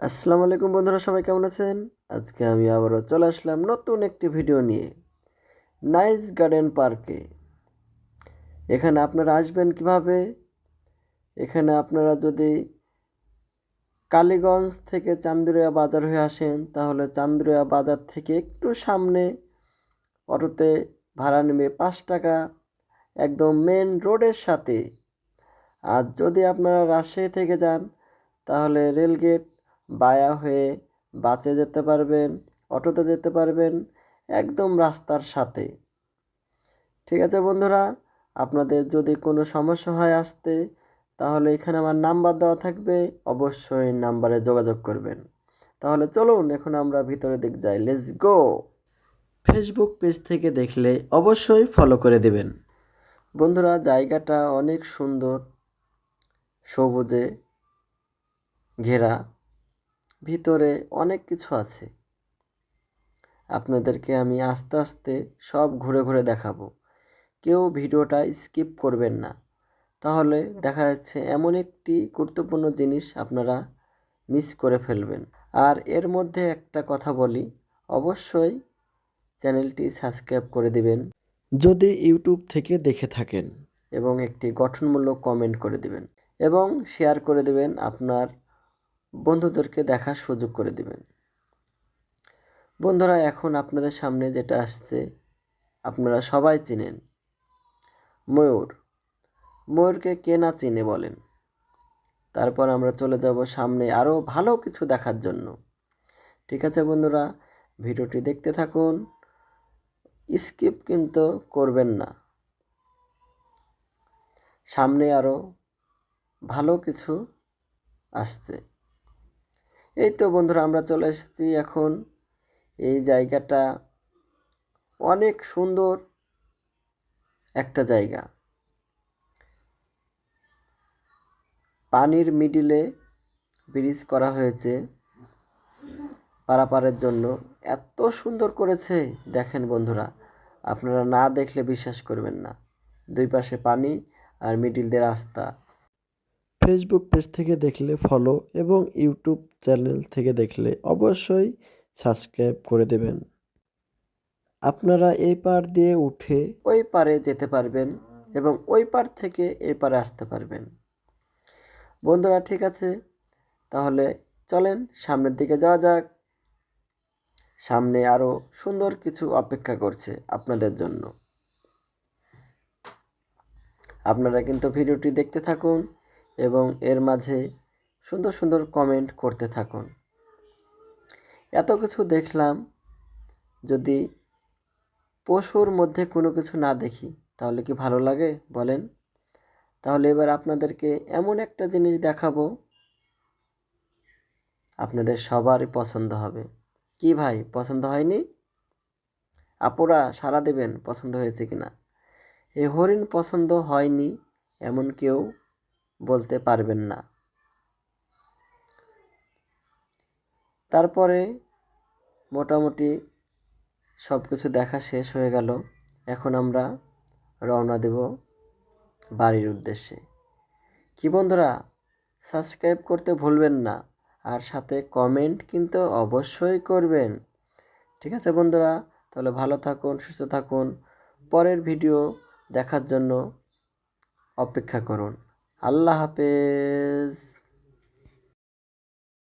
আসসালামু আলাইকুম বন্ধুরা, সবাই কেমন আছেন? আজকে আমি আবারও চলে আসলাম নতুন একটি ভিডিও নিয়ে নাইস গার্ডেন পার্কে। এখানে আপনারা আসবেন কিভাবে? এখানে আপনারা যদি কালীগঞ্জ থেকে চান্দুরিয়া বাজার হয়ে আসেন তাহলে চান্দুরিয়া বাজার থেকে একটু সামনে অটোতে ভাড়া নেবে 5 টাকা, একদম মেন রোডের সাথে। আর যদি আপনারা রাজশাহী থেকে যান তাহলে রেলগেট বায়া হয়ে বাসে যেতে পারবেন, অটোতে যেতে পারবেন, একদম রাস্তার সাথে। ঠিক আছে বন্ধুরা, আপনাদের যদি কোনো সমস্যা হয় আসতে তাহলে এখানে আমার নাম্বার দেওয়া থাকবে, অবশ্যই নাম্বারে যোগাযোগ করবেন। তাহলে চলুন এখন আমরা ভিতরে দিক যাই, লেটস গো। ফেসবুক পেজ থেকে দেখলে অবশ্যই ফলো করে দেবেন। বন্ধুরা, জায়গাটা অনেক সুন্দর, সবুজে ঘেরা, ভিতরে অনেক কিছু আছে। আপনাদেরকে আমি আস্তে আস্তে সব ঘুরে ঘুরে দেখাবো, কেউ ভিডিওটা স্কিপ করবেন না, তাহলে দেখা যাচ্ছে এমন একটি গুরুত্বপূর্ণ জিনিস আপনারা মিস করে ফেলবেন। আর এর মধ্যে একটা কথা বলি, অবশ্যই চ্যানেলটি সাবস্ক্রাইব করে দিবেন যদি ইউটিউব থেকে দেখে থাকেন, এবং একটি গঠনমূলক কমেন্ট করে দিবেন এবং শেয়ার করে দিবেন, আপনার বন্ধুদেরকে দেখার সুযোগ করে দিবেন। বন্ধুরা, এখন আপনাদের সামনে যেটা আসছে আপনারা সবাই চিনেন, ময়ূর। ময়ূরকে কে না চিনে বলেন? তারপর আমরা চলে যাব সামনে আরও ভালো কিছু দেখার জন্য। ঠিক আছে বন্ধুরা, ভিডিওটি দেখতে থাকুন, স্কিপ কিন্তু করবেন না। সামনে আরও ভালো কিছু আসছে। এই তো বন্ধুরা, আমরা চলে এসেছি এখন। এই জায়গাটা অনেক সুন্দর একটা জায়গা, পানির মিডিলে ব্রিজ করা হয়েছে পারাপারের জন্য। এত সুন্দর করেছে দেখেন বন্ধুরা, আপনারা না দেখলে বিশ্বাস করবেন না। দুই পাশে পানি আর মিডিল দিয়ে রাস্তা। ফেসবুক পেজ থেকে দেখলে ফলো এবং ইউটিউব চ্যানেল থেকে দেখলে অবশ্যই সাবস্ক্রাইব করে দেবেন। আপনারা এই পার দিয়ে উঠে ওই পারে যেতে পারবেন এবং ওই পার থেকে এই পারে আসতে পারবেন। বন্ধুরা, ঠিক আছে, তাহলে চলেন সামনের দিকে যাওয়া যাক। সামনে আরও সুন্দর কিছু অপেক্ষা করছে আপনাদের জন্য। আপনারা কিন্তু ভিডিওটি দেখতে থাকুন এবং এর মাঝে সুন্দর সুন্দর কমেন্ট করতে থাকুন। এত কিছু দেখলাম, যদি পশুর মধ্যে কোনো কিছু না দেখি তাহলে কি ভালো লাগে বলেন? তাহলে এবার আপনাদেরকে এমন একটা জিনিস দেখাবো, আপনাদের সবারই পছন্দ হবে। কি ভাই, পছন্দ হয়নি? আপুরা সাড়া দেবেন পছন্দ হয়েছে কিনা। এই হরিণ পছন্দ হয়নি এমন কেউ বলতে পারবেন না। তারপরে মোটামুটি সব কিছু দেখা শেষ হয়ে গেল। এখন আমরা রওনা দেব বাড়ির উদ্দেশ্যে। কি বন্ধুরা, সাবস্ক্রাইব করতে ভুলবেন না, আর সাথে কমেন্ট কিন্তু অবশ্যই করবেন। ঠিক আছে বন্ধুরা, তাহলে ভালো থাকুন, সুস্থ থাকুন, পরের ভিডিও দেখার জন্য অপেক্ষা করুন। আল্লাহ হাফেজ।